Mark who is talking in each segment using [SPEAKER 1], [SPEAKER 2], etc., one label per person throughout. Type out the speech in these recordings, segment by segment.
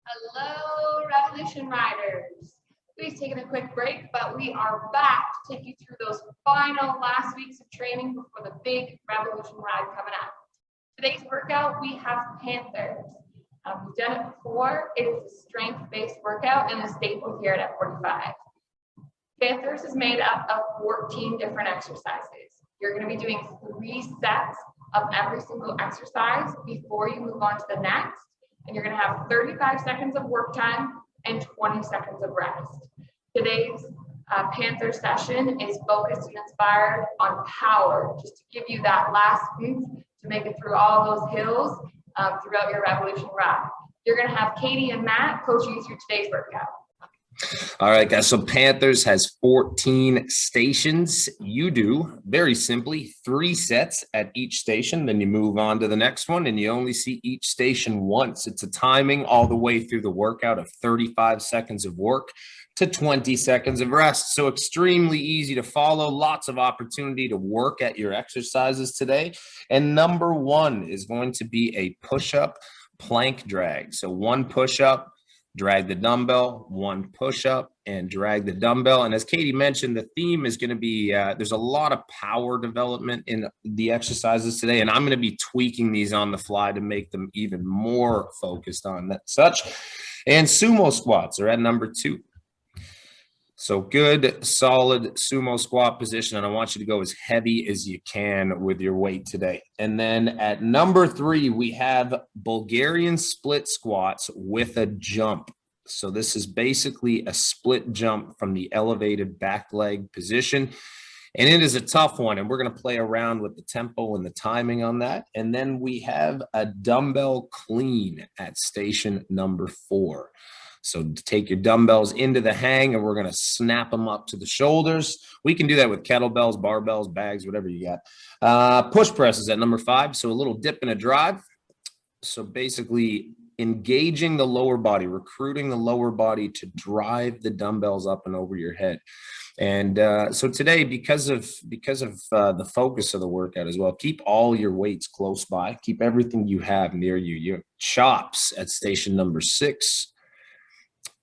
[SPEAKER 1] Hello, Revolution Riders. We've taken a quick break, but we are back to take you through those final last weeks of training before the big Revolution ride coming up. Today's workout, we have Panthers. We've done it before. It is a strength-based workout and a staple here at F45. Panthers is made up of 14 different exercises. You're going to be doing 3 sets of every single exercise before you move on to the next. And you're going to have 35 seconds of work time and 20 seconds of rest. Today's Panther session is focused and inspired on power, just to give you that last oomph to make it through all those hills throughout your Revolution ride. You're going to have Katie and Matt coaching you through today's workout.
[SPEAKER 2] All right, guys. So Panthers has 14 stations. You do, very simply, 3 sets at each station. Then you move on to the next one, and you only see each station once. It's a timing all the way through the workout of 35 seconds of work to 20 seconds of rest. So extremely easy to follow. Lots of opportunity to work at your exercises today. And number 1 is going to be a push-up plank drag. So 1 push-up, drag the dumbbell, 1 push-up, and drag the dumbbell. And as Katie mentioned, the theme is going to be, there's a lot of power development in the exercises today, and I'm going to be tweaking these on the fly to make them even more focused on that such. And sumo squats are at number 2. So good, solid sumo squat position, and I want you to go as heavy as you can with your weight today. And then at number 3, we have Bulgarian split squats with a jump. So this is basically a split jump from the elevated back leg position, and it is a tough one, and we're going to play around with the tempo and the timing on that. And then we have a dumbbell clean at station number 4. So take your dumbbells into the hang, and we're going to snap them up to the shoulders. We can do that with kettlebells, barbells, bags, whatever you got. Push presses at number 5. So a little dip and a drive. So basically engaging the lower body, recruiting the lower body to drive the dumbbells up and over your head. And so today, because of the focus of the workout as well, keep all your weights close by. Keep everything you have near you. Your chops at station number 6.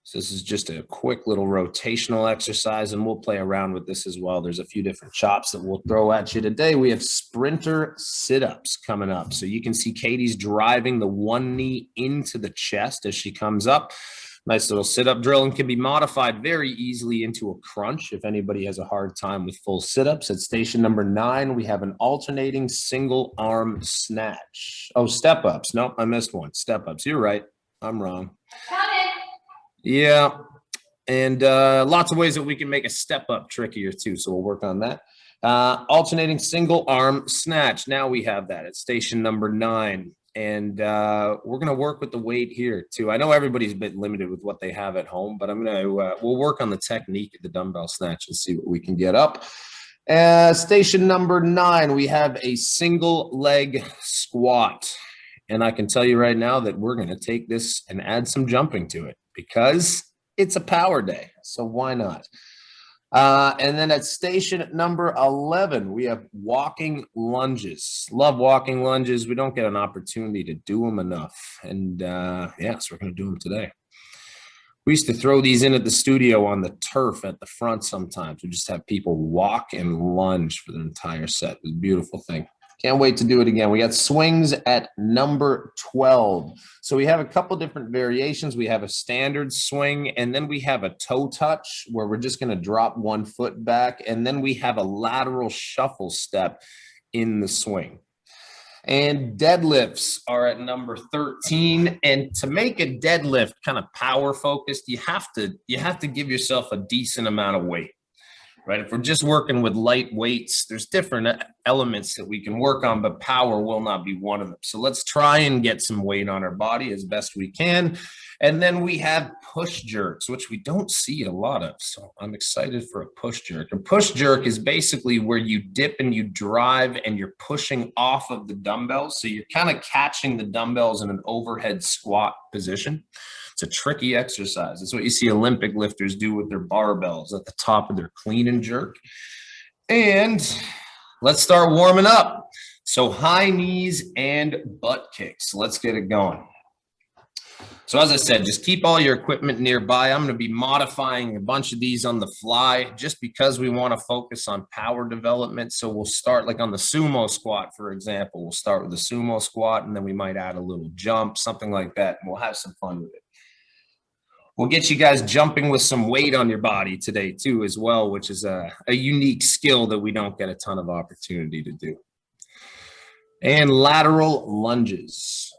[SPEAKER 2] So this is just a quick little rotational exercise, and we'll play around with this as well. There's a few different chops that we'll throw at you today. We have sprinter sit-ups coming up. So you can see Katie's driving the one knee into the chest as she comes up. Nice little sit-up drill, and can be modified very easily into a crunch if anybody has a hard time with full sit-ups. At station number 9, we have an alternating single arm snatch. Oh, step-ups. Nope, I missed one. Step-ups. You're right. I'm wrong. Yeah, and lots of ways that we can make a step up trickier too, so we'll work on that. Alternating single arm snatch. Now we have that at station number 9, and we're going to work with the weight here too. I know everybody's a bit limited with what they have at home, but I'm going to we'll work on the technique of the dumbbell snatch and see what we can get up. Station number 9, we have a single leg squat, and I can tell you right now that we're going to take this and add some jumping to it, because it's a power day, so why not? And then at station number 11, we have walking lunges. Love walking lunges. We don't get an opportunity to do them enough, and yeah, so we're going to do them today. We used to throw these in at the studio on the turf at the front sometimes. We just have people walk and lunge for the entire set. It was a beautiful thing. Can't wait to do it again. We got swings at number 12. So we have a couple different variations. We have a standard swing, and then we have a toe touch where we're just going to drop 1 foot back. And then we have a lateral shuffle step in the swing. And deadlifts are at number 13. And to make a deadlift kind of power focused, you have to give yourself a decent amount of weight. Right? If we're just working with light weights, there's different elements that we can work on, but power will not be one of them. So let's try and get some weight on our body as best we can. And then we have push jerks, which we don't see a lot of. So I'm excited for a push jerk. A push jerk is basically where you dip and you drive and you're pushing off of the dumbbells. So you're kind of catching the dumbbells in an overhead squat position. It's a tricky exercise. It's what you see Olympic lifters do with their barbells at the top of their clean and jerk. And let's start warming up. So high knees and butt kicks. Let's get it going. So as I said, just keep all your equipment nearby. I'm going to be modifying a bunch of these on the fly just because we want to focus on power development. So we'll start like on the sumo squat, for example. We'll start with the sumo squat, and then we might add a little jump, something like that, and we'll have some fun with it. We'll get you guys jumping with some weight on your body today too as well, which is a unique skill that we don't get a ton of opportunity to do. And lateral lunges.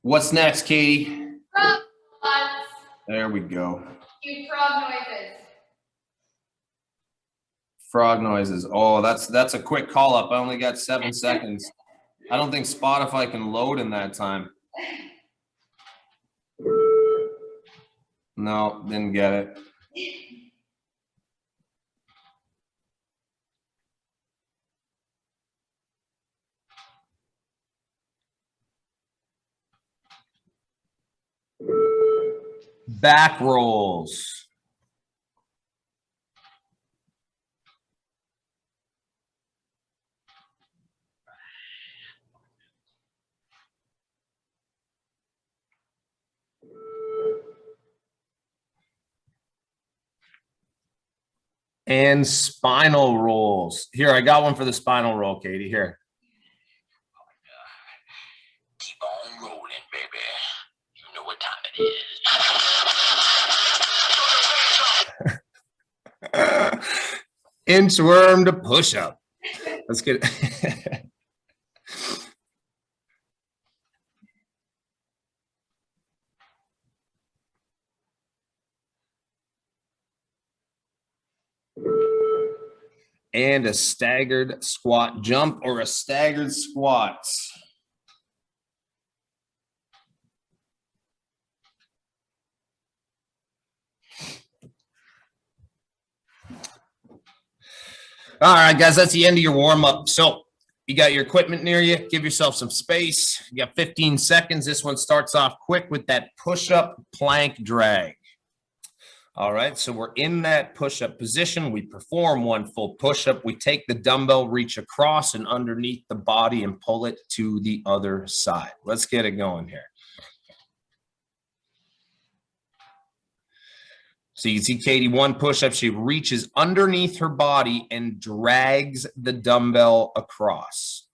[SPEAKER 2] What's next, Katie?
[SPEAKER 1] Frog.
[SPEAKER 2] There we go.
[SPEAKER 1] Cute frog noises.
[SPEAKER 2] Frog noises. Oh, that's a quick call up. I only got 7 seconds. I don't think Spotify can load in that time. No, didn't get it. Back rolls. And spinal rolls. Here, I got one for the spinal roll, Katie. Here.
[SPEAKER 3] Keep on rolling, baby. You know what time it is.
[SPEAKER 2] Inchworm to push up. Let's get it. And a staggered squat jump or a staggered squat. All right, guys, that's the end of your warm-up. So you got your equipment near you. Give yourself some space. You got 15 seconds. This one starts off quick with that push-up plank drag. All right, so we're in that push-up position. We perform one full push-up. We take the dumbbell, reach across and underneath the body and pull it to the other side. Let's get it going here. So you can see Katie, one push-up, she reaches underneath her body and drags the dumbbell across.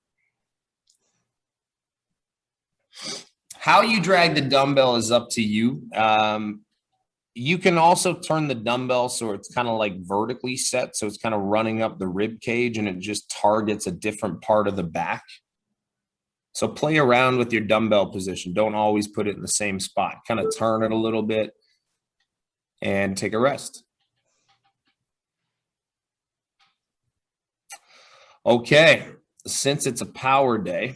[SPEAKER 2] How you drag the dumbbell is up to you. You can also turn the dumbbell so it's kind of like vertically set. So it's kind of running up the rib cage and it just targets a different part of the back. So play around with your dumbbell position. Don't always put it in the same spot. Kind of turn it a little bit and take a rest. Okay, since it's a power day,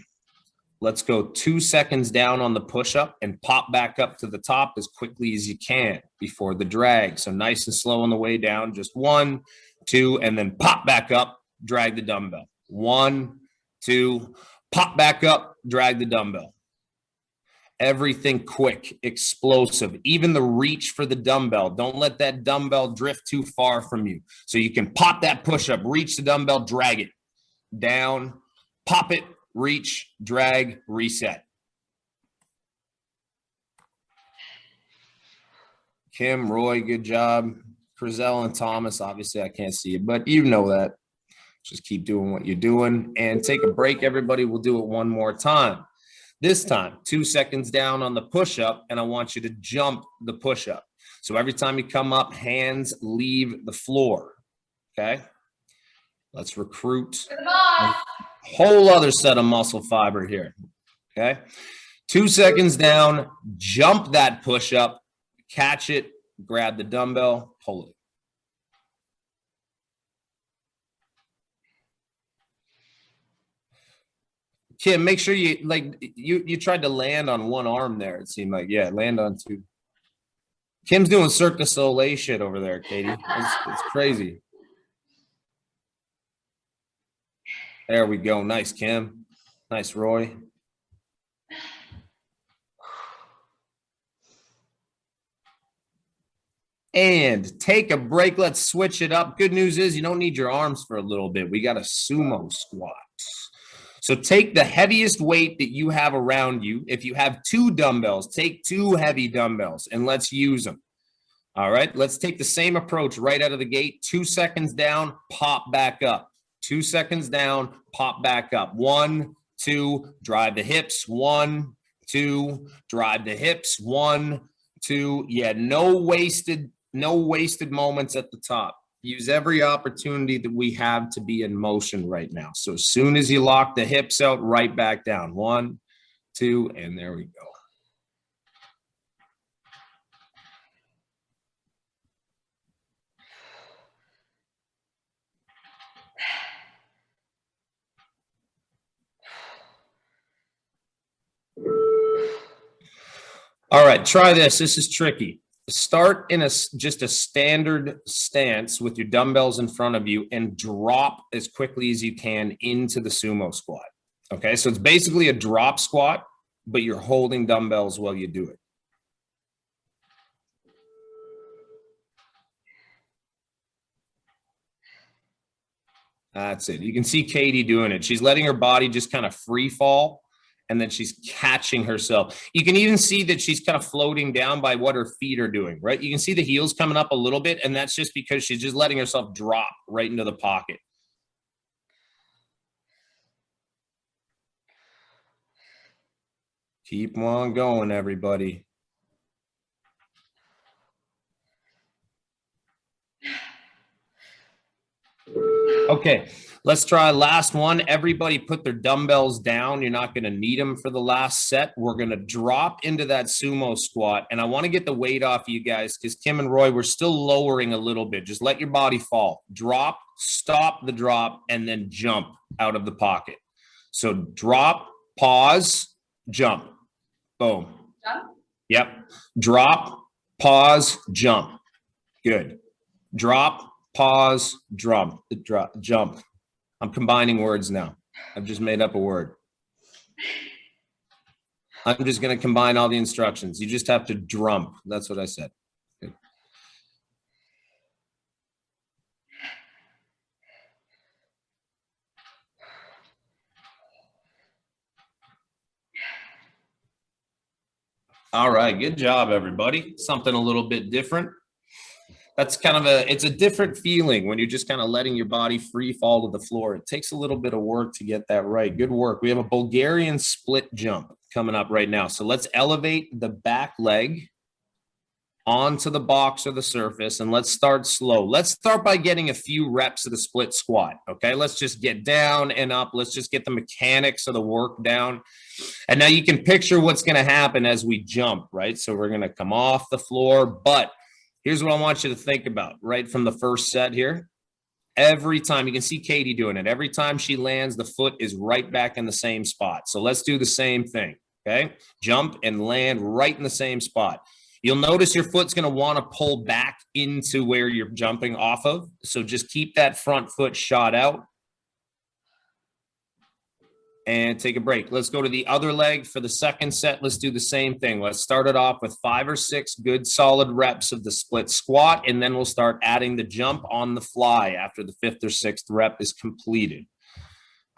[SPEAKER 2] let's go 2 seconds down on the push-up and pop back up to the top as quickly as you can before the drag. So nice and slow on the way down, just 1, 2, and then pop back up, drag the dumbbell. 1, 2, pop back up, drag the dumbbell. Everything quick, explosive, even the reach for the dumbbell. Don't let that dumbbell drift too far from you. So you can pop that push-up, reach the dumbbell, drag it down, pop it, reach, drag, reset. Kim, Roy, good job. Crizel and Thomas, obviously I can't see it, but you know that. Just keep doing what you're doing and take a break, everybody. We'll do it one more time. This time, 2 seconds down on the push-up, and I want you to jump the push-up. So every time you come up, hands leave the floor, okay? Let's recruit a whole other set of muscle fiber here, okay? 2 seconds down, jump that push-up, catch it, grab the dumbbell, pull it. Kim, make sure you tried to land on one arm there. It seemed like, yeah, land on two. Kim's doing Cirque du Soleil shit over there, Katie. It's crazy. There we go. Nice, Kim. Nice, Roy. And take a break. Let's switch it up. Good news is you don't need your arms for a little bit. We got a sumo squat. So take the heaviest weight that you have around you. If you have 2 dumbbells, take 2 heavy dumbbells and let's use them. All right, let's take the same approach right out of the gate. 2 seconds down, pop back up. 2 seconds down, pop back up. 1, 2, drive the hips. 1, 2, drive the hips. 1, 2. Yeah, no wasted moments at the top. Use every opportunity that we have to be in motion right now. So as soon as you lock the hips out, right back down. 1, 2, and there we go. All right, try this. This is tricky. Start in just a standard stance with your dumbbells in front of you and drop as quickly as you can into the sumo squat. Okay, so it's basically a drop squat, but you're holding dumbbells while you do it. That's it. You can see Katie doing it. She's letting her body just kind of free fall, and then she's catching herself. You can even see that she's kind of floating down by what her feet are doing, right? You can see the heels coming up a little bit, and that's just because she's just letting herself drop right into the pocket. Keep on going, everybody. Okay, let's try last one. Everybody put their dumbbells down. You're not going to need them for the last set. We're going to drop into that sumo squat. And I want to get the weight off you guys because Kim and Roy, we're still lowering a little bit. Just let your body fall. Drop, stop the drop, and then jump out of the pocket. So drop, pause, jump. Boom.
[SPEAKER 1] Jump.
[SPEAKER 2] Yep. Drop, pause, jump. Good. Drop, pause, jump. I'm combining words now. I've just made up a word. I'm just going to combine all the instructions. You just have to drum. That's what I said. Good. All right. Good job, everybody. Something a little bit different. That's kind of it's a different feeling when you're just kind of letting your body free fall to the floor. It takes a little bit of work to get that right. Good work. We have a Bulgarian split jump coming up right now. So let's elevate the back leg onto the box or the surface, and let's start slow. Let's start by getting a few reps of the split squat. Okay, let's just get down and up. Let's just get the mechanics of the work down. And now you can picture what's going to happen as we jump, right? So we're going to come off the floor, but here's what I want you to think about right from the first set here. Every time, you can see Katie doing it. Every time she lands, the foot is right back in the same spot. So let's do the same thing, okay? Jump and land right in the same spot. You'll notice your foot's going to want to pull back into where you're jumping off of. So just keep that front foot shot out. And take a break. Let's go to the other leg for the second set. Let's do the same thing. Let's start it off with 5 or 6 good solid reps of the split squat, and then we'll start adding the jump on the fly after the 5th or 6th rep is completed.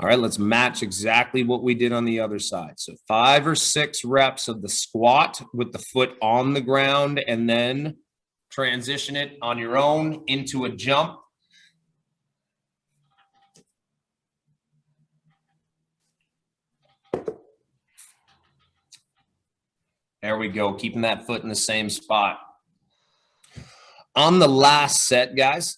[SPEAKER 2] All right, let's match exactly what we did on the other side. So 5 or 6 reps of the squat with the foot on the ground, and then transition it on your own into a jump. There we go, keeping that foot in the same spot. On the last set, guys,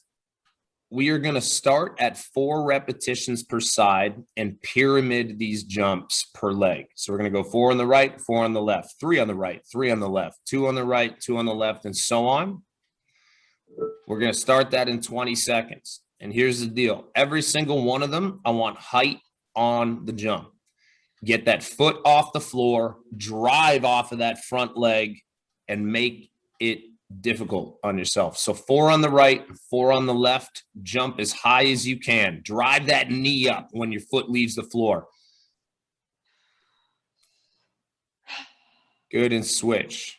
[SPEAKER 2] we are going to start at 4 repetitions per side and pyramid these jumps per leg. So we're going to go 4 on the right, 4 on the left, 3 on the right, 3 on the left, 2 on the right, 2 on the left, and so on. We're going to start that in 20 seconds. And here's the deal. Every single one of them, I want height on the jump. Get that foot off the floor, drive off of that front leg, and make it difficult on yourself. So 4 on the right, 4 on the left, jump as high as you can. Drive that knee up when your foot leaves the floor. Good, and switch.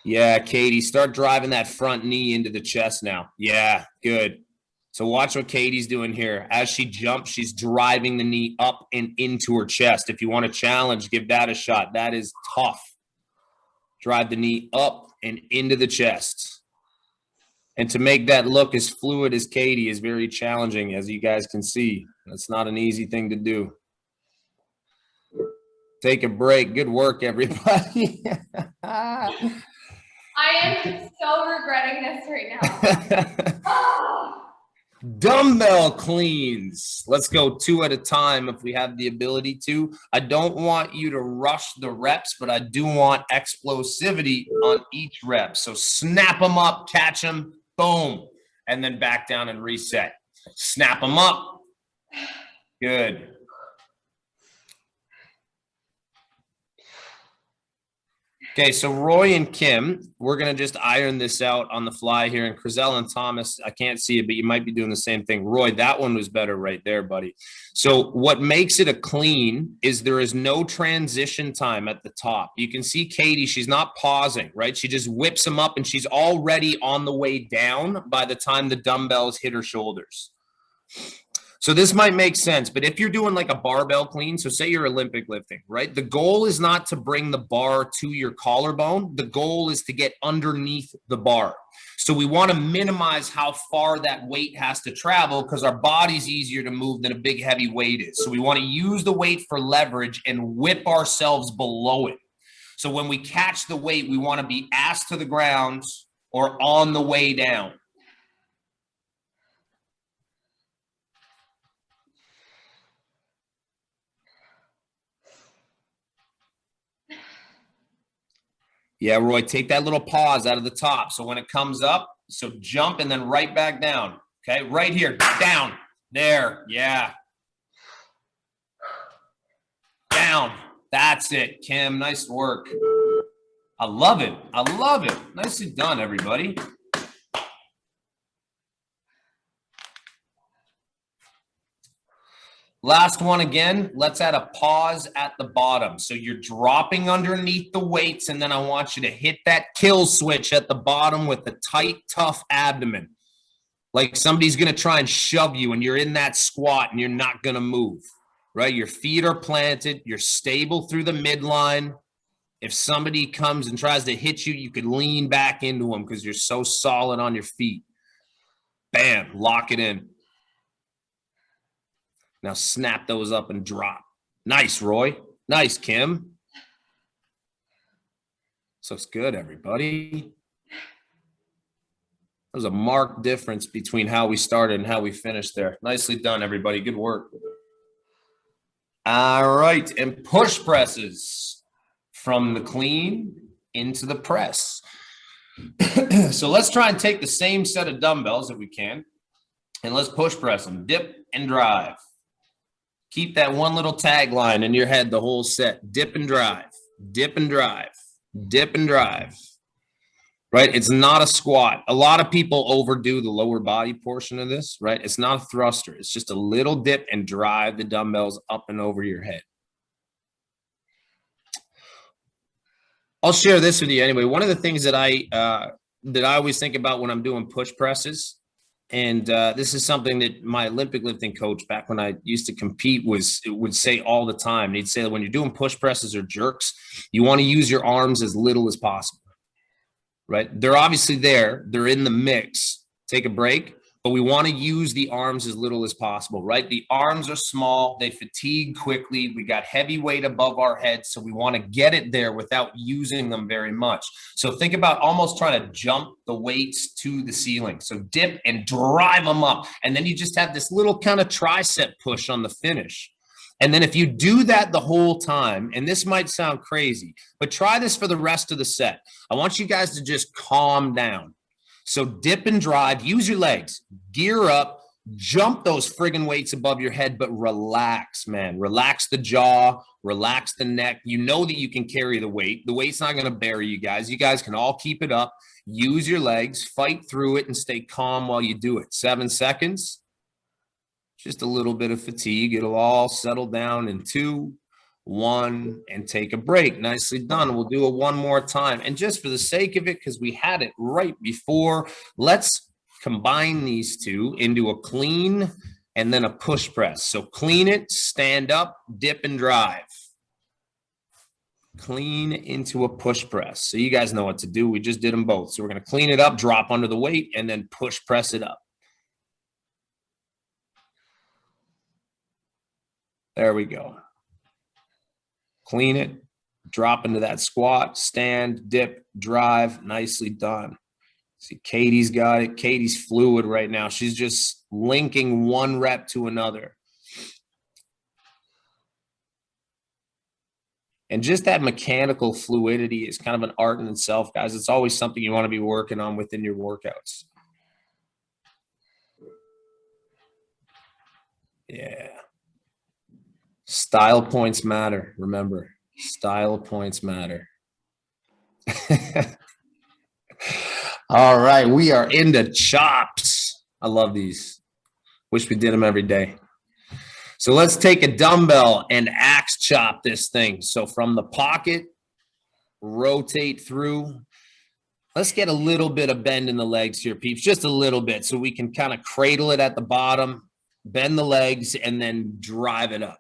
[SPEAKER 2] Yeah, Katie, start driving that front knee into the chest now. Yeah, good. So watch what Katie's doing here. As she jumps, she's driving the knee up and into her chest. If you want to challenge, give that a shot. That is tough. Drive the knee up and into the chest. And to make that look as fluid as Katie is very challenging, as you guys can see. That's not an easy thing to do. Take a break. Good work, everybody.
[SPEAKER 1] I am so regretting this right now.
[SPEAKER 2] Dumbbell cleans. Let's go 2 at a time if we have the ability to. I don't want you to rush the reps, but I do want explosivity on each rep. So snap them up, catch them, boom, and then back down and reset. Snap them up. Good. Okay, so Roy and Kim, we're going to just iron this out on the fly here. And Crizel and Thomas, I can't see it, but you might be doing the same thing. Roy, that one was better right there, buddy. So what makes it a clean is there is no transition time at the top. You can see Katie, she's not pausing, right? She just whips them up and she's already on the way down by the time the dumbbells hit her shoulders. So this might make sense, but if you're doing like a barbell clean, so say you're Olympic lifting, right? The goal is not to bring the bar to your collarbone. The goal is to get underneath the bar. So we want to minimize how far that weight has to travel because our body's easier to move than a big heavy weight is. So we want to use the weight for leverage and whip ourselves below it. So when we catch the weight, we want to be ass to the ground or on the way down. Yeah, Roy, take that little pause out of the top. So when it comes up, so jump and then right back down. Okay, right here, down, there, yeah. Down, that's it, Kim, nice work. I love it, I love it. Nicely done, everybody. Last one again, let's add a pause at the bottom. So you're dropping underneath the weights, and then I want you to hit that kill switch at the bottom with a tight, tough abdomen. Like somebody's going to try and shove you, and you're in that squat, and you're not going to move, right? Your feet are planted. You're stable through the midline. If somebody comes and tries to hit you, you could lean back into them because you're so solid on your feet. Bam, lock it in. Now snap those up and drop. Nice, Roy. Nice, Kim. So it's good, everybody. There's a marked difference between how we started and how we finished there. Nicely done, everybody. Good work. All right, and push presses from the clean into the press. So let's try and take the same set of dumbbells if we can, and let's push press them. Dip and drive. Keep that one little tagline in your head the whole set. Dip and drive, dip and drive, dip and drive, right? It's not a squat. A lot of people overdo the lower body portion of this, right? It's not a thruster. It's just a little dip and drive the dumbbells up and over your head. I'll share this with you anyway. One of the things that I always think about when I'm doing push presses, and this is something that my Olympic lifting coach back when I used to compete would say all the time. And he'd say that when you're doing push presses or jerks, you want to use your arms as little as possible, right? They're obviously there. They're in the mix. Take a break. But we want to use the arms as little as possible, right? The arms are small. They fatigue quickly. We got heavy weight above our heads, so we want to get it there without using them very much. So think about almost trying to jump the weights to the ceiling. So dip and drive them up. And then you just have this little kind of tricep push on the finish. And then if you do that the whole time, and this might sound crazy, but try this for the rest of the set. I want you guys to just calm down. So dip and drive, use your legs, gear up, jump those friggin' weights above your head, but relax, man. Relax the jaw, relax the neck. You know that you can carry the weight. The weight's not going to bury you guys. You guys can all keep it up. Use your legs, fight through it, and stay calm while you do it. 7 seconds. Just a little bit of fatigue. It'll all settle down in 2, 1, and take a break. Nicely done. We'll do it one more time. And just for the sake of it, because we had it right before, let's combine these two into a clean and then a push press. So clean it, stand up, dip and drive. Clean into a push press. So you guys know what to do. We just did them both. So we're going to clean it up, drop under the weight, and then push press it up. There we go. Clean it, drop into that squat, stand, dip, drive. Nicely done. See, Katie's got it. Katie's fluid right now. She's just linking one rep to another. And just that mechanical fluidity is kind of an art in itself, guys. It's always something you want to be working on within your workouts. Yeah. Style points matter. Remember, style points matter. All right, we are into chops. I love these. Wish we did them every day. So let's take a dumbbell and axe chop this thing. So from the pocket, rotate through. Let's get a little bit of bend in the legs here, peeps, just a little bit, so we can kind of cradle it at the bottom, bend the legs, and then drive it up.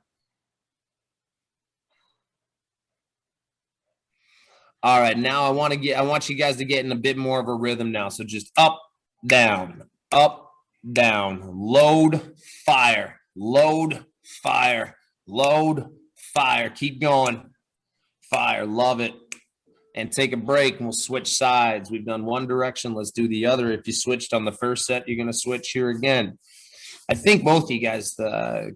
[SPEAKER 2] All right, now I want you guys to get in a bit more of a rhythm now. So just up, down, load, fire, load, fire, load, fire. Keep going. Fire, love it. And take a break and we'll switch sides. We've done one direction, let's do the other. If you switched on the first set, you're gonna switch here again. I think both of you guys,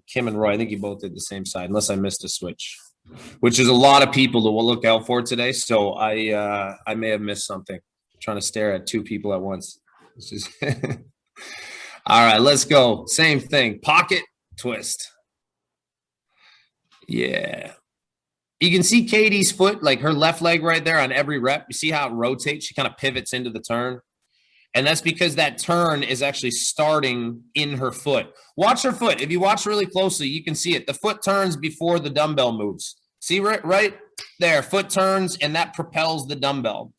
[SPEAKER 2] Kim and Roy, I think you both did the same side, unless I missed a switch, which is a lot of people to look out for today. So I may have missed something. I'm trying to stare at two people at once. This is all right, let's go. Same thing, pocket, twist. Yeah. You can see Katie's foot, like her left leg right there on every rep. You see how it rotates? She kind of pivots into the turn. And that's because that turn is actually starting in her foot. Watch her foot. If you watch really closely, you can see it. The foot turns before the dumbbell moves. See right there, foot turns, and that propels the dumbbell.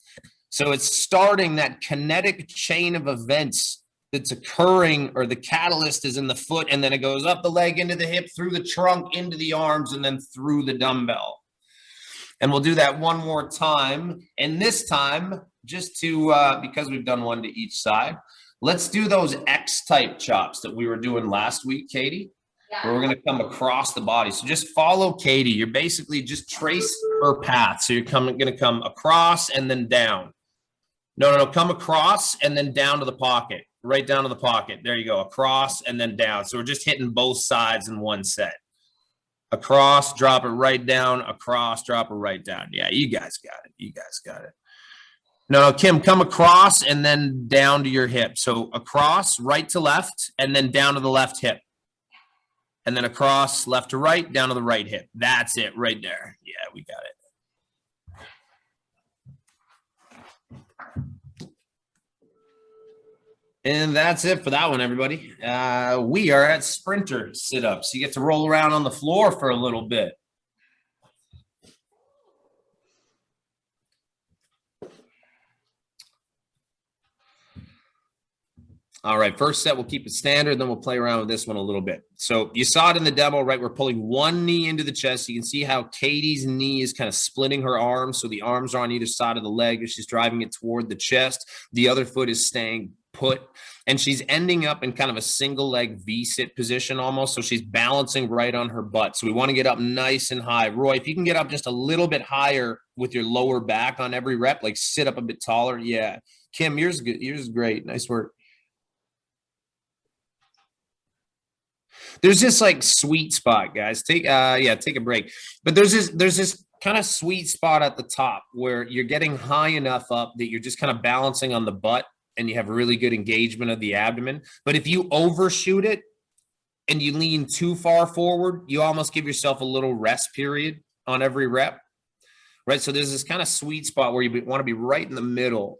[SPEAKER 2] So it's starting that kinetic chain of events that's occurring, or the catalyst is in the foot, and then it goes up the leg, into the hip, through the trunk, into the arms, and then through the dumbbell. And we'll do that one more time. And this time, just to, because we've done one to each side, let's do those X-type chops that we were doing last week, Katie. Yeah. Where we're going to come across the body. So just follow Katie. You're basically just trace her path. So you're going to come across and then down. No, come across and then down to the pocket. Right down to the pocket. There you go. Across and then down. So we're just hitting both sides in one set. Across, drop it right down. Across, drop it right down. Yeah, you guys got it. You guys got it. No, Kim, come across and then down to your hip. So across, right to left, and then down to the left hip. And then across, left to right, down to the right hip. That's it right there. Yeah, we got it. And that's it for that one, everybody. We are at sprinter sit-ups. You get to roll around on the floor for a little bit. All right, first set, we'll keep it standard, then we'll play around with this one a little bit. So you saw it in the demo, right? We're pulling one knee into the chest. You can see how Katie's knee is kind of splitting her arms. So the arms are on either side of the leg as she's driving it toward the chest. The other foot is staying put, and she's ending up in kind of a single leg V-sit position almost. So she's balancing right on her butt. So we want to get up nice and high. Roy, if you can get up just a little bit higher with your lower back on every rep, like sit up a bit taller. Yeah. Kim, yours is good. Yours is great. Nice work. There's this like sweet spot, guys. Take a break. But there's this kind of sweet spot at the top where you're getting high enough up that you're just kind of balancing on the butt and you have really good engagement of the abdomen. But if you overshoot it and you lean too far forward, you almost give yourself a little rest period on every rep, right? So there's this kind of sweet spot where you want to be right in the middle,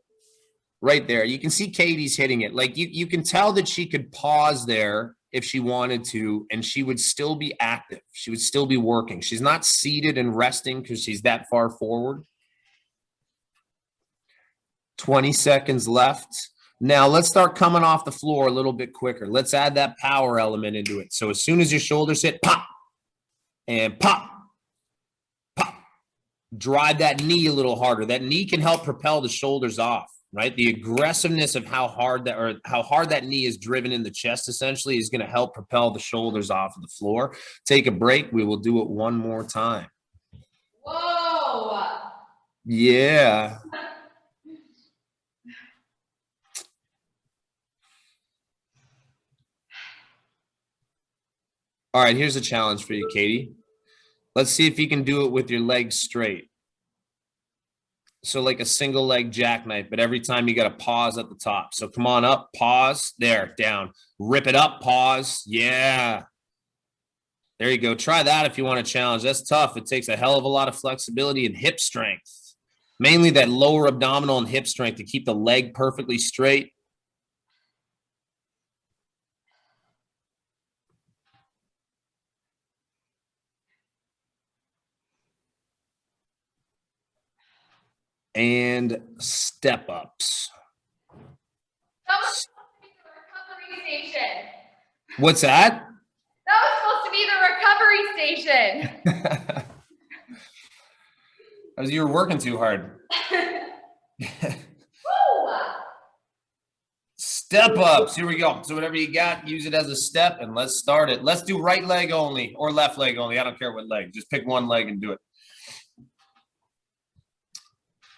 [SPEAKER 2] right there. You can see Katie's hitting it. Like you can tell that she could pause there if she wanted to, and she would still be active. She would still be working. She's not seated and resting because she's that far forward. 20 seconds left. Now let's start coming off the floor a little bit quicker. Let's add that power element into it. So as soon as your shoulders hit, pop, and pop, pop. Drive that knee a little harder. That knee can help propel the shoulders off, right? The aggressiveness of how hard that knee is driven in the chest essentially is going to help propel the shoulders off of the floor. Take a break. We will do it one more time.
[SPEAKER 1] Whoa.
[SPEAKER 2] Yeah. All right, here's a challenge for you, Katie. Let's see if you can do it with your legs straight. So like a single leg jackknife, but every time you got to pause at the top. So come on up, pause, there, down. Rip it up, pause. Yeah. There you go. Try that if you want to challenge. That's tough. It takes a hell of a lot of flexibility and hip strength. Mainly that lower abdominal and hip strength to keep the leg perfectly straight. And step ups.
[SPEAKER 1] That was supposed to be the recovery station.
[SPEAKER 2] What's that?
[SPEAKER 1] That was supposed to be the recovery station.
[SPEAKER 2] As you were working too hard.
[SPEAKER 1] Woo!
[SPEAKER 2] Step ups. Here we go. So whatever you got, use it as a step and let's start it. Let's do right leg only or left leg only. I don't care what leg. Just pick one leg and do it.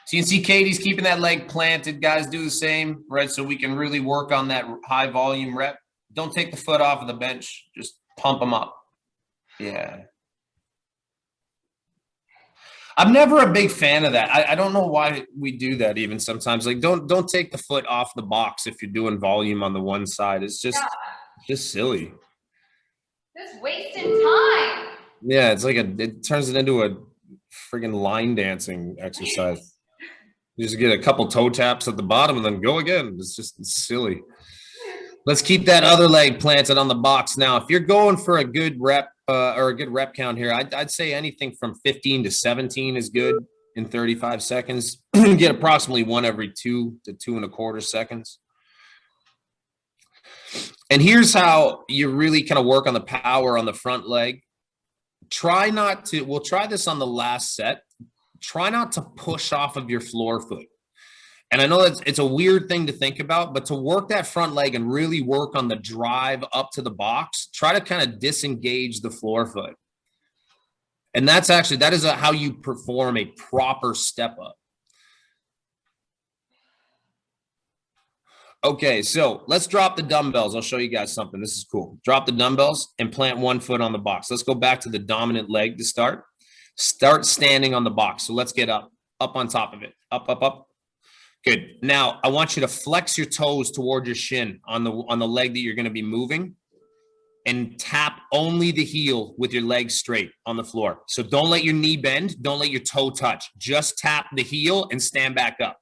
[SPEAKER 2] So you can see Katie's keeping that leg planted. Guys, do the same, right? So we can really work on that high volume rep. Don't take the foot off of the bench. Just pump them up. Yeah. I'm never a big fan of that. I don't know why we do that even sometimes. Like don't take the foot off the box if you're doing volume on the one side. It's just silly.
[SPEAKER 1] Just wasting time.
[SPEAKER 2] Yeah, it's like it turns it into a friggin' line dancing exercise. You just get a couple toe taps at the bottom and then go again. It's silly. Let's keep that other leg planted on the box. Now, if you're going for a good rep or a good rep count here, I'd say anything from 15 to 17 is good in 35 seconds. Get approximately one every 2 to 2.25 seconds. And here's how you really kind of work on the power on the front leg. We'll try this on the last set. Try not to push off of your floor foot. And I know it's a weird thing to think about, but to work that front leg and really work on the drive up to the box, try to kind of disengage the floor foot. And that is how you perform a proper step up. Okay, so let's drop the dumbbells. I'll show you guys something. This is cool. Drop the dumbbells and plant one foot on the box. Let's go back to the dominant leg to start. Start standing on the box. So let's get up on top of it. Up, up, up. Good. Now, I want you to flex your toes toward your shin on the leg that you're going to be moving and tap only the heel with your leg straight on the floor. So don't let your knee bend. Don't let your toe touch. Just tap the heel and stand back up.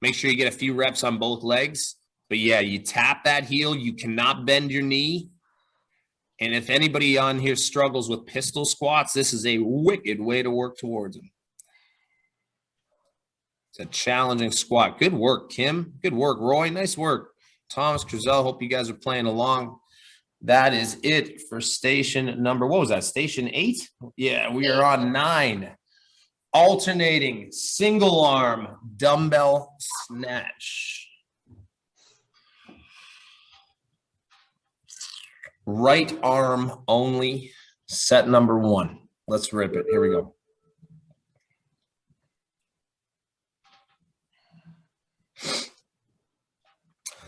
[SPEAKER 2] Make sure you get a few reps on both legs. But yeah, you tap that heel. You cannot bend your knee. And if anybody on here struggles with pistol squats, this is a wicked way to work towards them. It's a challenging squat. Good work, Kim. Good work, Roy. Nice work. Thomas, Crizel, hope you guys are playing along. That is it for station number, what was that, station 8? Yeah, we are on 9. Alternating single arm dumbbell snatch. Right arm only, set number 1. Let's rip it. Here we go.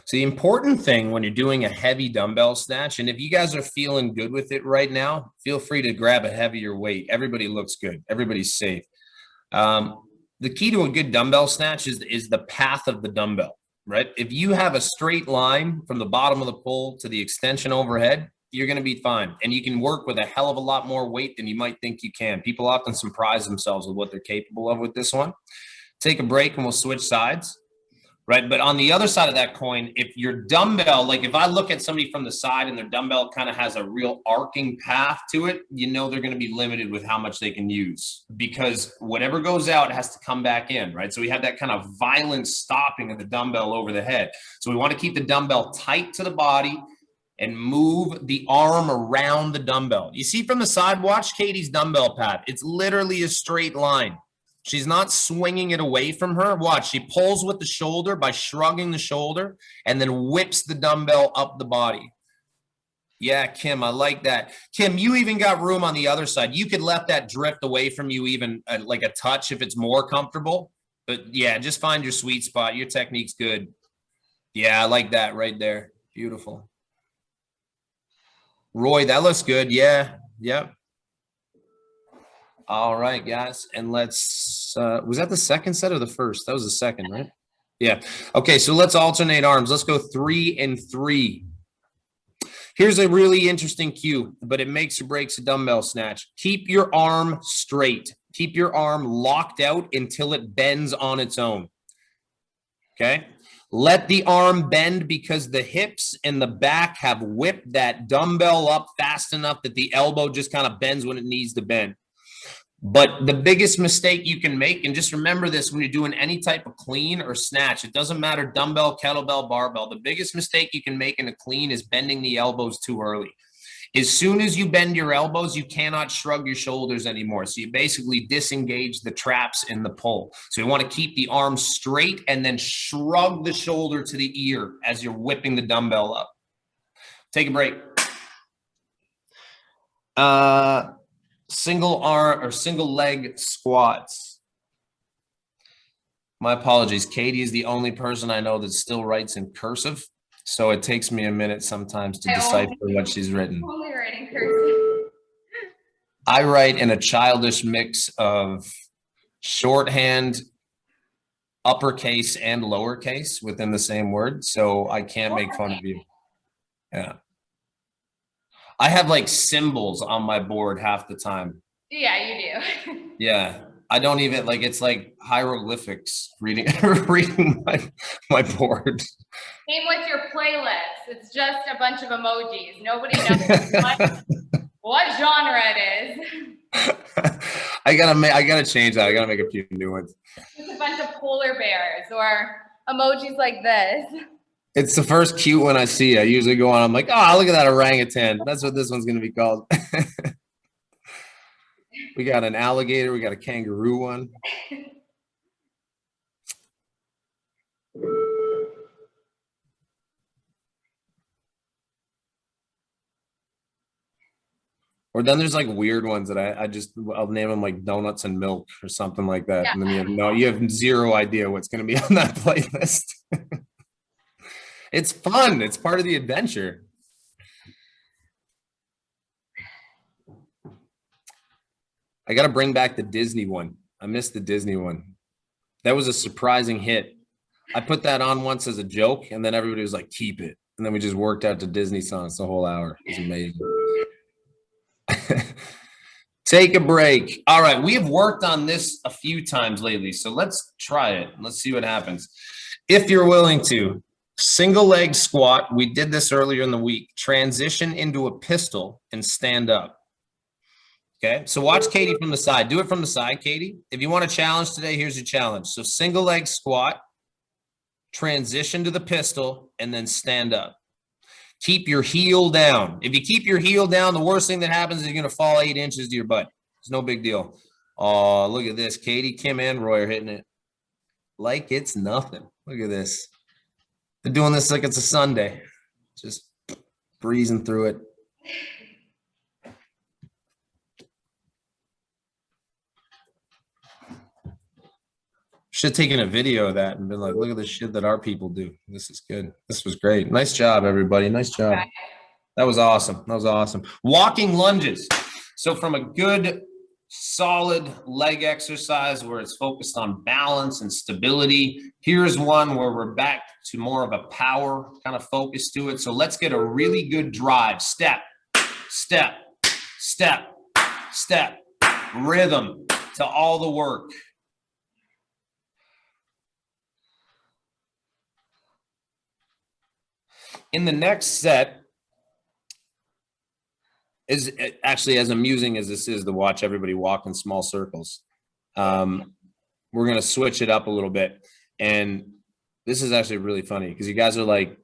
[SPEAKER 2] So the important thing when you're doing a heavy dumbbell snatch, and if you guys are feeling good with it right now, feel free to grab a heavier weight. Everybody looks good. Everybody's safe. The key to a good dumbbell snatch is the path of the dumbbell, right? If you have a straight line from the bottom of the pole to the extension overhead, you're going to be fine. And you can work with a hell of a lot more weight than you might think you can. People often surprise themselves with what they're capable of with this one. Take a break and we'll switch sides. right? But on the other side of that coin, if your dumbbell, like if I look at somebody from the side and their dumbbell kind of has a real arcing path to it, you know they're going to be limited with how much they can use, because whatever goes out has to come back in, right? So we have that kind of violent stopping of the dumbbell over the head. So we want to keep the dumbbell tight to the body and move the arm around the dumbbell. You see from the side, watch Katie's dumbbell path. It's literally a straight line. She's not swinging it away from her. Watch, she pulls with the shoulder by shrugging the shoulder and then whips the dumbbell up the body. Yeah, Kim, I like that. Kim, you even got room on the other side. You could let that drift away from you even like a touch if it's more comfortable. But yeah, just find your sweet spot. Your technique's good. Yeah, I like that right there. Beautiful. Roy, that looks good. Yeah, yep. All right, guys, and let's, was that the second set or the first? That was the second, right? Yeah. Okay, so let's alternate arms. Let's go 3 and 3. Here's a really interesting cue, but it makes or breaks a dumbbell snatch. Keep your arm straight. Keep your arm locked out until it bends on its own. Okay? Let the arm bend because the hips and the back have whipped that dumbbell up fast enough that the elbow just kind of bends when it needs to bend. But the biggest mistake you can make, and just remember this when you're doing any type of clean or snatch, it doesn't matter, dumbbell, kettlebell, barbell, the biggest mistake you can make in a clean is bending the elbows too early. As soon as you bend your elbows, you cannot shrug your shoulders anymore. So you basically disengage the traps in the pull. So you want to keep the arm straight and then shrug the shoulder to the ear as you're whipping the dumbbell up. Take a break. Single arm or single leg squats. My apologies. Katie is the only person I know that still writes in cursive. So it takes me a minute sometimes to decipher what she's written.
[SPEAKER 1] Only writing cursive.
[SPEAKER 2] I write in a childish mix of shorthand, uppercase, and lowercase within the same word. So I can't make fun of you. Yeah. I have like symbols on my board half the time.
[SPEAKER 1] Yeah, you do.
[SPEAKER 2] Yeah. I don't even like, it's like hieroglyphics reading my board.
[SPEAKER 1] Same with your playlist. It's just a bunch of emojis. Nobody knows what genre it is.
[SPEAKER 2] I gotta change that. I gotta make a few new ones.
[SPEAKER 1] It's a bunch of polar bears or emojis like this.
[SPEAKER 2] It's the first cute one I see. I usually go on, I'm like, oh, look at that orangutan. That's what this one's gonna be called. We got an alligator, we got a kangaroo one. Or then there's like weird ones that I'll name them like donuts and milk or something like that. Yeah. And then you have zero idea what's going to be on that playlist. It's fun. It's part of the adventure. I got to bring back the Disney one. I missed the Disney one. That was a surprising hit. I put that on once as a joke, and then everybody was like, keep it. And then we just worked out to Disney songs the whole hour. It was amazing. Take a break. All right, we have worked on this a few times lately, so let's try it. Let's see what happens. If you're willing to, single leg squat. We did this earlier in the week. Transition into a pistol and stand up. Okay, so watch Katie from the side. Do it from the side, Katie. If you want a challenge today, here's your challenge. So single leg squat, transition to the pistol, and then stand up. Keep your heel down. If you keep your heel down, the worst thing that happens is you're going to fall 8 inches to your butt. It's no big deal. Oh, look at this. Katie, Kim, and Roy are hitting it like it's nothing. Look at this. They're doing this like it's a Sunday. Just breezing through it. Should have taken a video of that and been like, look at the shit that our people do. This is good. This was great. Nice job, everybody. Nice job. That was awesome. That was awesome. Walking lunges. So from a good, solid leg exercise where it's focused on balance and stability, here's one where we're back to more of a power kind of focus to it. So let's get a really good drive. Step, step, step, step, rhythm to all the work. In the next set, is actually as amusing as this is to watch everybody walk in small circles. We're going to switch it up a little bit. And this is actually really funny because you guys are like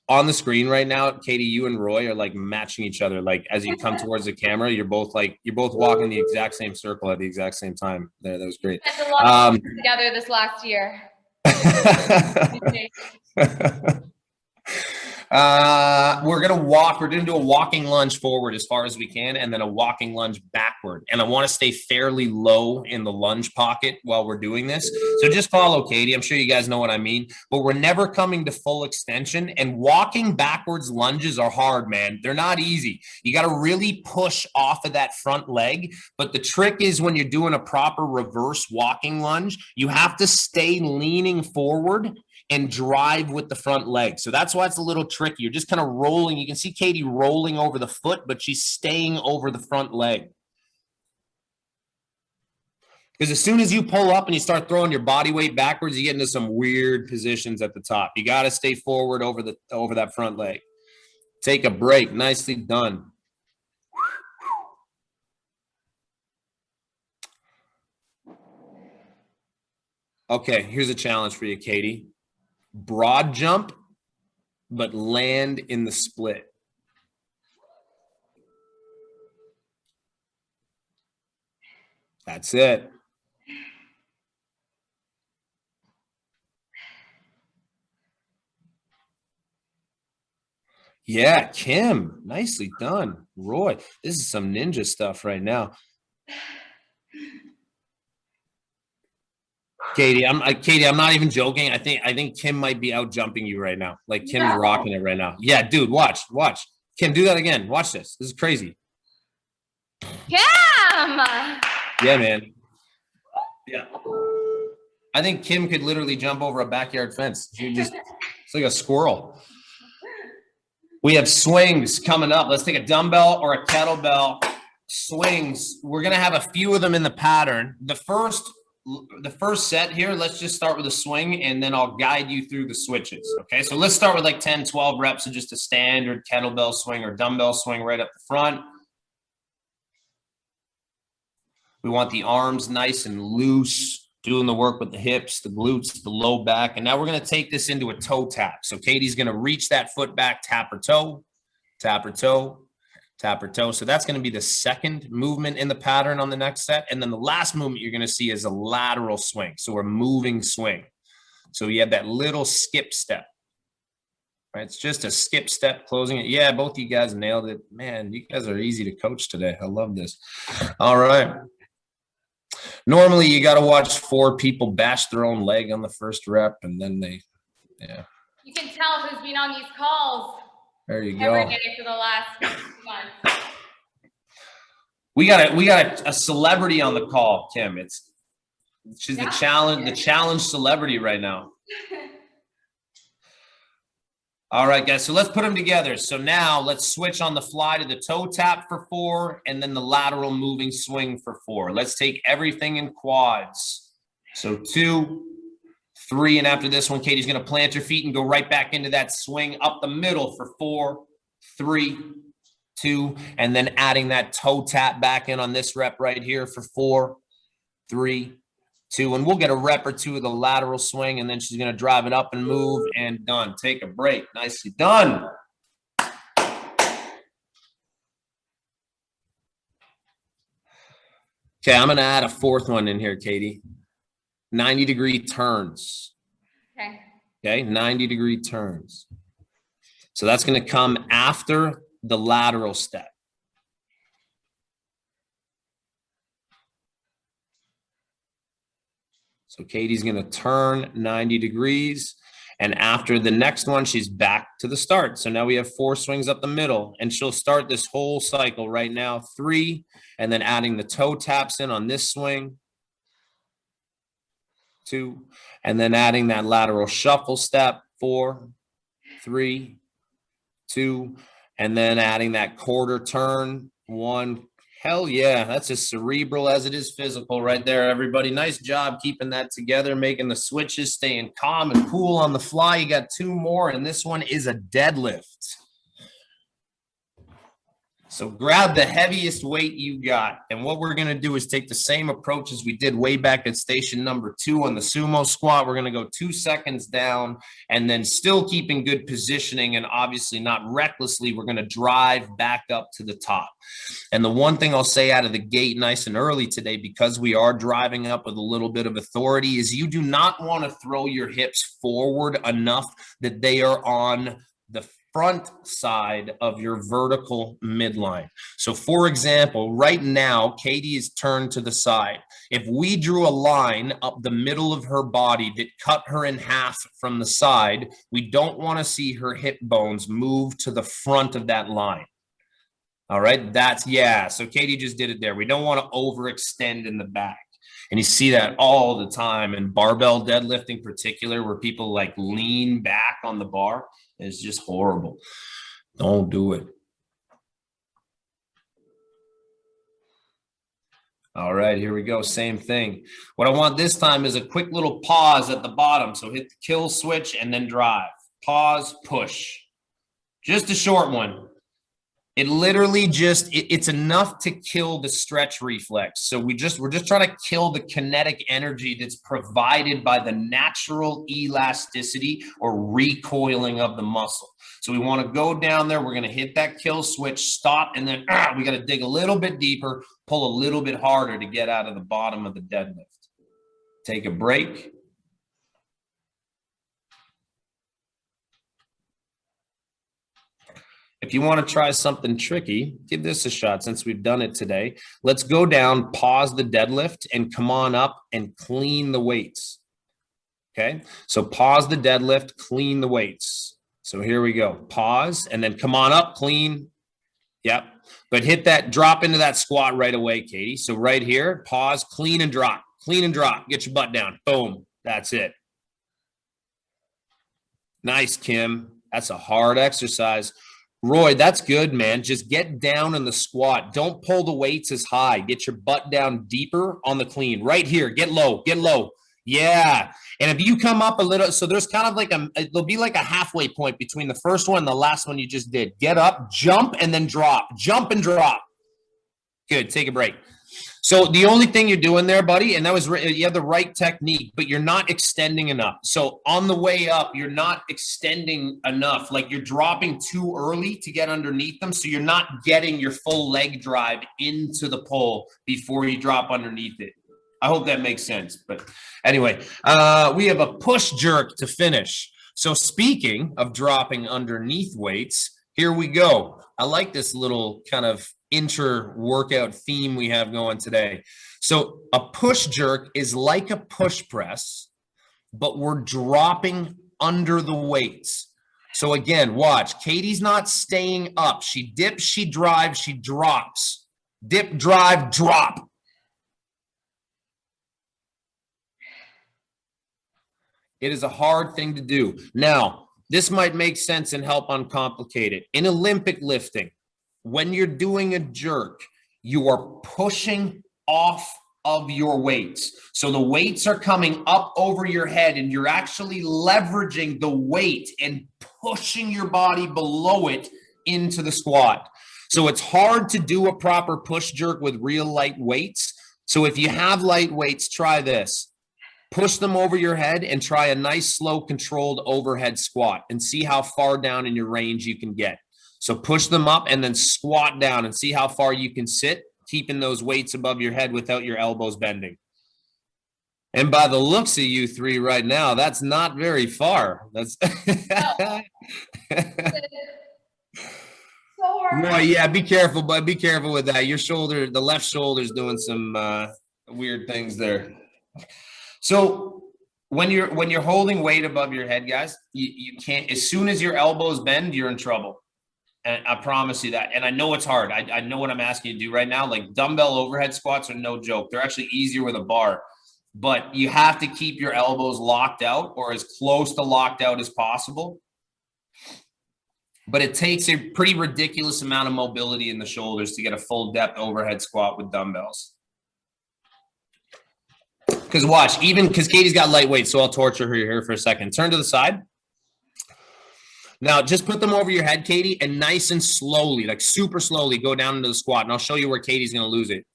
[SPEAKER 2] on the screen right now. Katie, you and Roy are like matching each other. Like as you come towards the camera, you're both walking the exact same circle at the exact same time. There, that was great.
[SPEAKER 1] Spent a lot of time together this last year.
[SPEAKER 2] We're gonna do a walking lunge forward as far as we can, and then a walking lunge backward. And I want to stay fairly low in the lunge pocket while we're doing this. So just follow Katie. I'm sure you guys know what I mean, but we're never coming to full extension. And walking backwards lunges are hard, man. They're not easy. You got to really push off of that front leg. But the trick is when you're doing a proper reverse walking lunge, you have to stay leaning forward and drive with the front leg. So that's why it's a little tricky. You're just kind of rolling. You can see Katie rolling over the foot, but she's staying over the front leg. Because as soon as you pull up and you start throwing your body weight backwards, you get into some weird positions at the top. You got to stay forward over that front leg. Take a break. Nicely done. Okay, here's a challenge for you, Katie. Broad jump, but land in the split. That's it. Yeah, Kim, nicely done. Roy, this is some ninja stuff right now. Katie, I'm not even joking. I think Kim might be out jumping you right now. Like Kim's rocking it right now. Yeah, dude, watch. Kim, do that again. Watch this. This is crazy.
[SPEAKER 1] Kim!
[SPEAKER 2] Yeah, man. Yeah. I think Kim could literally jump over a backyard fence. It's like a squirrel. We have swings coming up. Let's take a dumbbell or a kettlebell. Swings. We're going to have a few of them in the pattern. The first set here, let's just start with a swing and then I'll guide you through the switches. Okay, so let's start with like 10, 12 reps of just a standard kettlebell swing or dumbbell swing right up the front. We want the arms nice and loose, doing the work with the hips, the glutes, the low back. And now we're going to take this into a toe tap. So Katie's going to reach that foot back, tap her toe, tap her toe, tap her toe. So that's going to be the second movement in the pattern on the next set. And then the last movement you're going to see is a lateral swing. So we're moving swing. So you have that little skip step. Right? It's just a skip step closing it. Yeah, both of you guys nailed it. Man, you guys are easy to coach today. I love this. All right. Normally you got to watch 4 people bash their own leg on the first rep and then yeah.
[SPEAKER 1] You can tell who's been on these calls.
[SPEAKER 2] There you go.
[SPEAKER 1] Every day for the last month.
[SPEAKER 2] We got a celebrity on the call, Kim. She's the challenge celebrity right now. All right, guys. So let's put them together. So now let's switch on the fly to the toe tap for 4 and then the lateral moving swing for 4. Let's take everything in quads. So 2, 3, and after this one, Katie's going to plant her feet and go right back into that swing up the middle for 4, 3, 2, and then adding that toe tap back in on this rep right here for 4, 3, 2, and we'll get a rep or 2 of the lateral swing, and then she's going to drive it up and move, and done. Take a break. Nicely done. Okay, I'm going to add a 4th one in here, Katie. 90-degree turns. Okay, 90-degree turns. So that's going to come after the lateral step. So Katie's going to turn 90 degrees. And after the next one, she's back to the start. So now we have 4 swings up the middle. And she'll start this whole cycle right now. 3, and then adding the toe taps in on this swing. 2, and then adding that lateral shuffle step. 4, 3, 2, and then adding that quarter turn. 1, Hell yeah, that's as cerebral as it is physical right there, everybody. Nice job keeping that together, making the switches, staying calm and cool on the fly. You got 2 more, and this one is a deadlift. So grab the heaviest weight you got. And what we're going to do is take the same approach as we did way back at station number 2 on the sumo squat. We're going to go 2 seconds down and then still keeping good positioning and obviously not recklessly. We're going to drive back up to the top. And the one thing I'll say out of the gate nice and early today, because we are driving up with a little bit of authority, is you do not want to throw your hips forward enough that they are on the front side of your vertical midline. So for example, right now, Katie is turned to the side. If we drew a line up the middle of her body that cut her in half from the side, we don't want to see her hip bones move to the front of that line. All right, yeah. So Katie just did it there. We don't want to overextend in the back. And you see that all the time in barbell deadlifting in particular, where people like lean back on the bar. It's just horrible. Don't do it. All right, here we go. Same thing. What I want this time is a quick little pause at the bottom. So hit the kill switch and then drive. Pause, push. Just a short one. It literally just, it's enough to kill the stretch reflex. So we're just trying to kill the kinetic energy that's provided by the natural elasticity or recoiling of the muscle. So we want to go down there. We're going to hit that kill switch, stop, and then we got to dig a little bit deeper, pull a little bit harder to get out of the bottom of the deadlift. Take a break. If you want to try something tricky, give this a shot since we've done it today. Let's go down, pause the deadlift, and come on up and clean the weights. Okay, so pause the deadlift, clean the weights. So here we go. Pause, and then come on up, clean. Yep, but hit that, drop into that squat right away, Katie. So right here, pause, clean and drop. Clean and drop. Get your butt down. Boom. That's it. Nice, Kim. That's a hard exercise. Roy, that's good, man. Just get down in the squat. Don't pull the weights as high. Get your butt down deeper on the clean. Right here. Get low. Get low. Yeah. And if you come up a little, so there's kind of like there'll be like a halfway point between the first one and the last one you just did. Get up, jump, and then drop. Jump and drop. Good. Take a break. So the only thing you're doing there, buddy, and that was, you have the right technique, but you're not extending enough. So on the way up, you're not extending enough. Like you're dropping too early to get underneath them. So you're not getting your full leg drive into the pole before you drop underneath it. I hope that makes sense. But anyway, we have a push jerk to finish. So speaking of dropping underneath weights, here we go. I like this little kind of inter-workout theme we have going today. So a push jerk is like a push press, but we're dropping under the weights. So again, watch. Katie's not staying up. She dips, she drives, she drops. Dip, drive, drop. It is a hard thing to do. Now, this might make sense and help uncomplicate it. In Olympic lifting, when you're doing a jerk, you are pushing off of your weights. So the weights are coming up over your head and you're actually leveraging the weight and pushing your body below it into the squat. So it's hard to do a proper push jerk with real light weights. So if you have light weights, try this. Push them over your head and try a nice, slow, controlled overhead squat and see how far down in your range you can get. So push them up and then squat down and see how far you can sit, keeping those weights above your head without your elbows bending. And by the looks of you three right now, that's not very far. That's Roy, yeah, be careful, bud. Be careful with that. Your shoulder, the left shoulder is doing some weird things there. So when you're holding weight above your head, guys, you can't, as soon as your elbows bend, you're in trouble. And I promise you that. And I know it's hard. I know what I'm asking you to do right now. Like dumbbell overhead squats are no joke. They're actually easier with a bar. But you have to keep your elbows locked out or as close to locked out as possible. but it takes a pretty ridiculous amount of mobility in the shoulders to get a full depth overhead squat with dumbbells. Because watch, even because Katie's got lightweight, so I'll torture her here for a second. Turn to the side. Now, just put them over your head, Katie, and nice and slowly, like super slowly, go down into the squat. And I'll show you where Katie's going to lose it.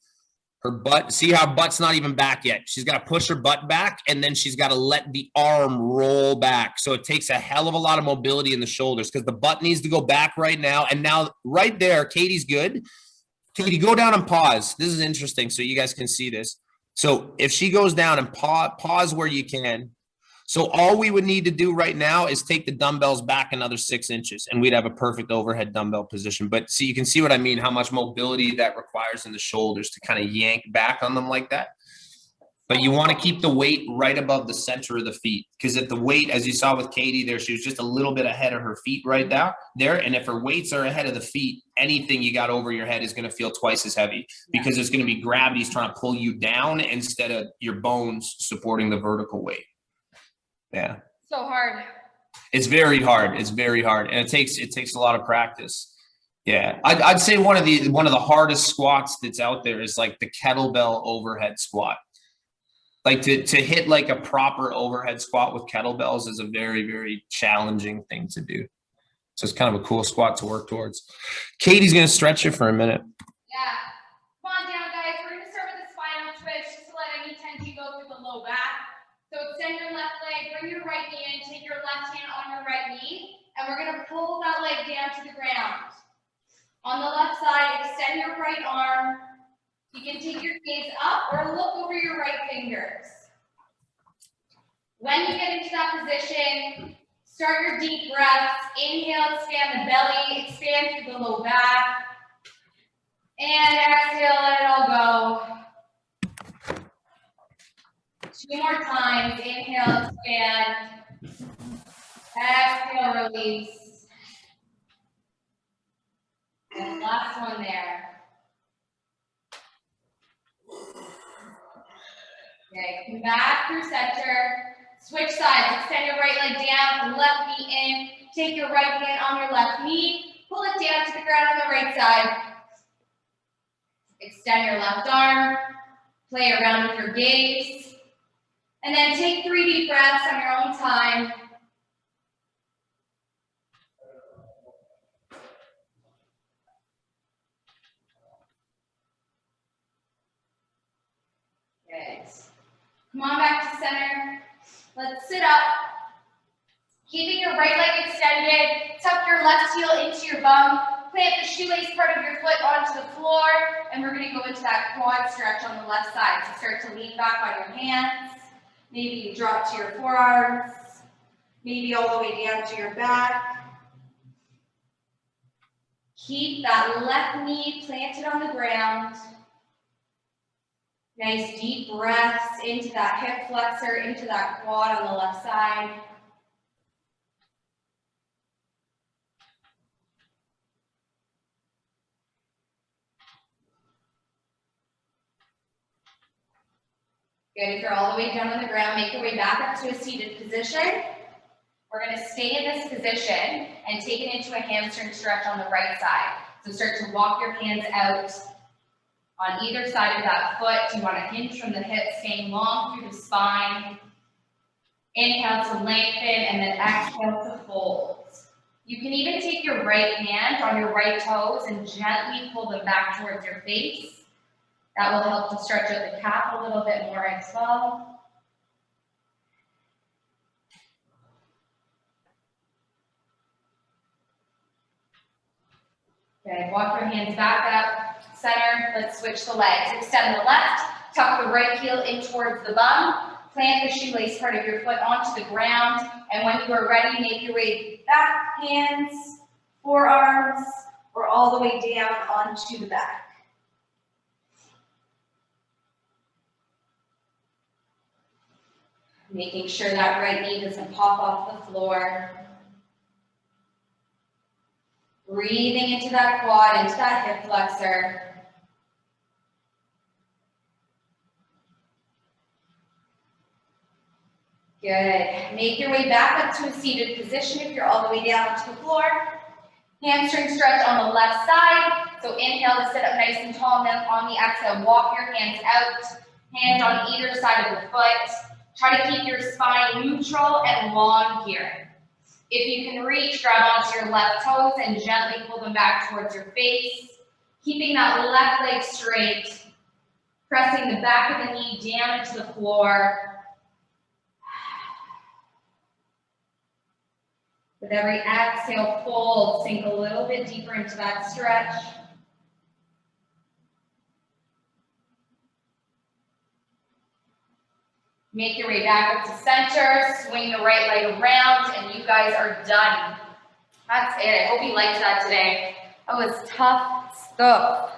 [SPEAKER 2] Her butt, see how butt's not even back yet. She's got to push her butt back, and then she's got to let the arm roll back. So it takes a hell of a lot of mobility in the shoulders because the butt needs to go back right now. And now right there, Katie's good. Katie, go down and pause. This is interesting so you guys can see this. So if she goes down and pause where you can. So all we would need to do right now is take the dumbbells back another 6 inches and we'd have a perfect overhead dumbbell position. But see, you can see what I mean, how much mobility that requires in the shoulders to kind of yank back on them like that. But you want to keep the weight right above the center of the feet. Because if the weight, as you saw with Katie there, she was just a little bit ahead of her feet right there. And if her weights are ahead of the feet, anything you got over your head is going to feel twice as heavy because it's going to be gravity's trying to pull you down instead of your bones supporting the vertical weight. Yeah.
[SPEAKER 1] So hard.
[SPEAKER 2] It's very hard. It's very hard. And it takes a lot of practice. Yeah. I'd say one of the hardest squats that's out there is like the kettlebell overhead squat. Like to hit like a proper overhead squat with kettlebells is a very, very challenging thing to do. So it's kind of a cool squat to work towards. Katie's going to stretch it for a minute.
[SPEAKER 1] Yeah. Come on down, guys. We're going to start with a spinal twitch just to let any tension go through the low back. So extend your left leg, bring your right knee in, take your left hand on your right knee, and we're going to pull that leg down to the ground. On the left side, extend your right arm. You can take your gaze up or look over your right fingers. When you get into that position, start your deep breaths. Inhale, expand the belly, expand through the low back. And exhale, let it all go. 2 more times. Inhale, expand. Exhale, release. And last one there. Okay, come back through center. Switch sides. Extend your right leg down, left knee in. Take your right hand on your left knee. Pull it down to the ground on the right side. Extend your left arm. Play around with your gaze. And then take 3 deep breaths on your own time. Good. Come on back to center. Let's sit up. Keeping your right leg extended, tuck your left heel into your bum. Plant the shoelace part of your foot onto the floor. And we're going to go into that quad stretch on the left side. So start to lean back on your hands. Maybe you drop to your forearms, maybe all the way down to your back. Keep that left knee planted on the ground. Nice deep breaths into that hip flexor, into that quad on the left side. Good, if you're all the way down on the ground, make your way back up to a seated position. We're going to stay in this position and take it into a hamstring stretch on the right side. So start to walk your hands out on either side of that foot. You want to hinge from the hips, staying long through the spine. Inhale to lengthen and then exhale to fold. You can even take your right hand on your right toes and gently pull them back towards your face. That will help to stretch out the calf a little bit more as well. Okay, walk your hands back up, center. Let's switch the legs. Extend the left, tuck the right heel in towards the bum. Plant the shoelace part of your foot onto the ground. And when you are ready, make your way back, hands, forearms, or all the way down onto the back. Making sure that right knee doesn't pop off the floor. Breathing into that quad, into that hip flexor. Good. Make your way back up to a seated position if you're all the way down to the floor.
[SPEAKER 4] Hamstring stretch on the left side. So inhale to sit up nice and tall, and then on the exhale, walk your hands out, hand on either side of the foot. Try to keep your spine neutral and long here. If you can reach, grab onto your left toes and gently pull them back towards your face. Keeping that left leg straight, pressing the back of the knee down into the floor. With every exhale, fold, sink a little bit deeper into that stretch. Make your way back up to center, swing the right leg around, and you guys are done. That's it. I hope you liked that today. That was tough stuff.